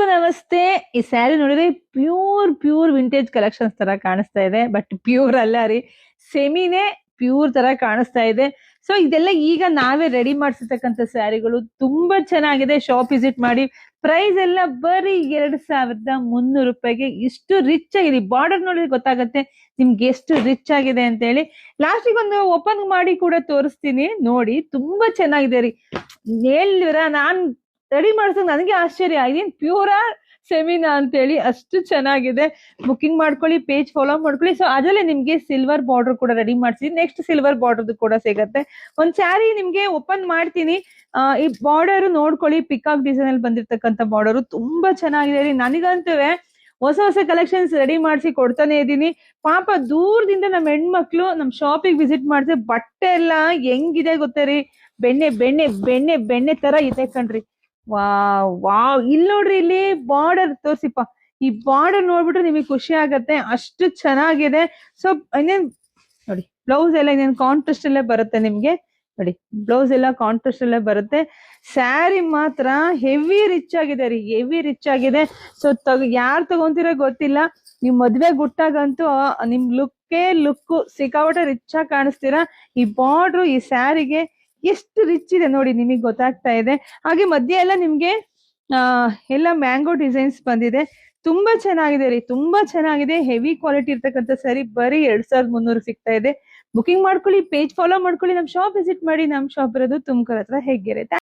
ನಮಸ್ತೆ. ಈ ಸ್ಯಾರಿ ನೋಡಿದ್ರೆ ಪ್ಯೂರ್ ವಿಂಟೇಜ್ ಕಲೆಕ್ಷನ್ಸ್ ತರ ಕಾಣಿಸ್ತಾ ಇದೆ. ಬಟ್ ಪ್ಯೂರ್ ಅಲ್ಲ ರೀ, ಸೆಮಿನೇ ಪ್ಯೂರ್ ತರ ಕಾಣಿಸ್ತಾ ಇದೆ. ಸೊ ಇದೆಲ್ಲ ಈಗ ನಾವೇ ರೆಡಿ ಮಾಡಿಸಿರ್ತಕ್ಕಂಥ ಸ್ಯಾರಿಗಳು ತುಂಬಾ ಚೆನ್ನಾಗಿದೆ. ಶಾಪ್ ವಿಸಿಟ್ ಮಾಡಿ. ಪ್ರೈಸ್ ಎಲ್ಲ ಬರೀ 2300 ರೂಪಾಯಿಗೆ ಇಷ್ಟು ರಿಚ್ ಆಗಿದೆ. ಬಾರ್ಡರ್ ನೋಡಿದ್ರೆ ಗೊತ್ತಾಗತ್ತೆ ನಿಮ್ಗೆ ಎಷ್ಟು ರಿಚ್ ಆಗಿದೆ ಅಂತ ಹೇಳಿ. ಲಾಸ್ಟಿಗೆ ಒಂದು ಓಪನ್ ಮಾಡಿ ಕೂಡ ತೋರಿಸ್ತೀನಿ ನೋಡಿ. ತುಂಬಾ ಚೆನ್ನಾಗಿದೆ ರೀ. ಹೇಳಿದ್ರ ನಾನ್ ರೆಡಿ ಮಾಡ್ಸಕ್ ನನಗೆ ಆಶ್ಚರ್ಯ, ಇದೇನ್ ಪ್ಯೂರಾ ಸೆಮಿನಾ ಅಂತೇಳಿ ಅಷ್ಟು ಚೆನ್ನಾಗಿದೆ. ಬುಕಿಂಗ್ ಮಾಡ್ಕೊಳ್ಳಿ, ಪೇಜ್ ಫಾಲೋ ಮಾಡ್ಕೊಳ್ಳಿ. ಸೊ ಅದರಲ್ಲೇ ನಿಮ್ಗೆ ಸಿಲ್ವರ್ ಬಾರ್ಡರ್ ಕೂಡ ರೆಡಿ ಮಾಡ್ಸಿ. ನೆಕ್ಸ್ಟ್ ಸಿಲ್ವರ್ ಬಾರ್ಡರ್ ಕೂಡ ಸಿಗತ್ತೆ. ಒಂದ್ ಸ್ಯಾರಿ ನಿಮ್ಗೆ ಓಪನ್ ಮಾಡ್ತೀನಿ. ಈ ಬಾರ್ಡರ್ ನೋಡ್ಕೊಳ್ಳಿ, ಪಿಕಾಕ್ ಡಿಸೈನ್ ಅಲ್ಲಿ ಬಂದಿರ್ತಕ್ಕಂಥ ಬಾರ್ಡರ್ ತುಂಬಾ ಚೆನ್ನಾಗಿದೆ ರೀ. ನನಗಂತೂ ಹೊಸ ಕಲೆಕ್ಷನ್ಸ್ ರೆಡಿ ಮಾಡಿಸಿ ಕೊಡ್ತಾನೆ ಇದ್ದೀನಿ. ಪಾಪ ದೂರದಿಂದ ನಮ್ಮ ಹೆಣ್ಮಕ್ಳು ನಮ್ ಶಾಪಿಗೆ ವಿಸಿಟ್ ಮಾಡಿದ್ರೆ ಬಟ್ಟೆ ಎಲ್ಲ ಹೆಂಗಿದೆ ಗೊತ್ತೇ ರೀ, ಬೆಣ್ಣೆ ಬೆಣ್ಣೆ ಬೆಣ್ಣೆ ಬೆಣ್ಣೆ ತರ ಇದೆ ಕಣ್ರಿ. ವಾವ್ ಇಲ್ಲಿ ನೋಡ್ರಿ, ಇಲ್ಲಿ ಬಾರ್ಡರ್ ತೋರ್ಸಿಪ್ಪ. ಈ ಬಾರ್ಡರ್ ನೋಡ್ಬಿಟ್ರೆ ನಿಮಗೆ ಖುಷಿ ಆಗತ್ತೆ, ಅಷ್ಟು ಚೆನ್ನಾಗಿದೆ. ಸೊ ಇನ್ನೇನ್ ನೋಡಿ, ಬ್ಲೌಸ್ ಎಲ್ಲ ಇನ್ನೇನು ಕಾಂಟ್ರಾಸ್ಟ್ ಅಲ್ಲೇ ಬರುತ್ತೆ ನಿಮ್ಗೆ. ನೋಡಿ ಬ್ಲೌಸ್ ಎಲ್ಲ ಕಾಂಟ್ರಾಸ್ಟ್ ಅಲ್ಲೇ ಬರುತ್ತೆ. ಸ್ಯಾರಿ ಮಾತ್ರ ಹೆವಿ ರಿಚ್ ಆಗಿದೆ ರೀ, ಹೆವಿ ರಿಚ್ ಆಗಿದೆ. ಸೊ ಯಾರು ತಗೊಂತೀರೋ ಗೊತ್ತಿಲ್ಲ, ನೀವ್ ಮದ್ವೆ ಗುಟ್ಟಾಗಂತೂ ನಿಮ್ ಲುಕ್ ಸಿಕ್ಕಾಪಟ್ಟೆ ರಿಚ್ ಆಗಿ ಕಾಣಿಸ್ತೀರಾ. ಈ ಬಾರ್ಡ್ರು ಈ ಸ್ಯಾರಿಗೆ ಎಷ್ಟು ರಿಚ್ ಇದೆ ನೋಡಿ, ನಿಮಗೆ ಗೊತ್ತಾಗ್ತಾ ಇದೆ. ಹಾಗೆ ಮಧ್ಯೆ ಎಲ್ಲ ನಿಮ್ಗೆ ಎಲ್ಲ ಮ್ಯಾಂಗೋ ಡಿಸೈನ್ಸ್ ಬಂದಿದೆ. ತುಂಬಾ ಚೆನ್ನಾಗಿದೆ ರೀ, ತುಂಬಾ ಚೆನ್ನಾಗಿದೆ. ಹೆವಿ ಕ್ವಾಲಿಟಿ ಇರ್ತಕ್ಕಂಥ ಸ್ಯಾರಿ ಬರೀ 2300 ಸಿಗ್ತಾ ಇದೆ. ಬುಕಿಂಗ್ ಮಾಡ್ಕೊಳ್ಳಿ, ಪೇಜ್ ಫಾಲೋ ಮಾಡ್ಕೊಳ್ಳಿ, ನಮ್ ಶಾಪ್ ವಿಸಿಟ್ ಮಾಡಿ. ನಮ್ ಶಾಪ್ ಇರೋದು ತುಮಕೂರು ಹತ್ರ ಹೆಗ್ಗೆರೆ.